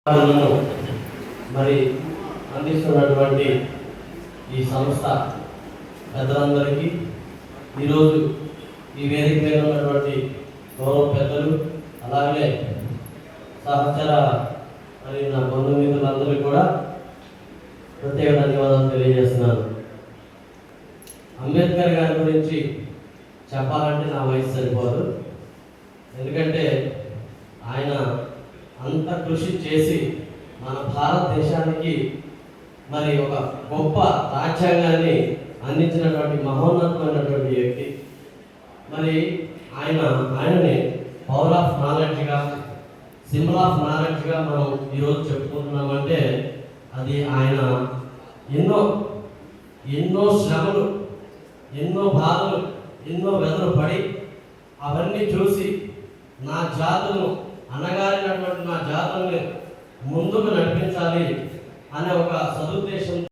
మరి అందిస్తున్నటువంటి ఈ సంస్థ పెద్దలందరికీ ఈరోజు ఈ వేదిక మీద ఉన్నటువంటి గౌరవ పెద్దలు అలాగే సహచర మరి నా బంధుమిత్రులందరికీ కూడా ప్రత్యేక ధన్యవాదాలు తెలియజేస్తున్నాను. అంబేద్కర్ గారి గురించి చెప్పాలంటే నా వయసు సరిపోదు. ఎందుకంటే ఆయన అంత కృషి చేసి మన భారతదేశానికి మరి ఒక గొప్ప రాజ్యాంగాన్ని అందించినటువంటి మహోన్నతమైనటువంటి వ్యక్తి. మరి ఆయనని పవర్ ఆఫ్ నాలెడ్జ్గా, సింబల్ ఆఫ్ నాలెడ్జ్గా మనం ఈరోజు చెప్పుకుంటున్నామంటే అది ఆయన ఎన్నో శ్రమలు, ఎన్నో బాధలు, ఎన్నో వెదలు పడి అవన్నీ చూసి నా జాతులను అన్నగారినటువంటి నా జాతుల్ని ముందుకు నడిపించాలి అనే ఒక సదుద్దేశం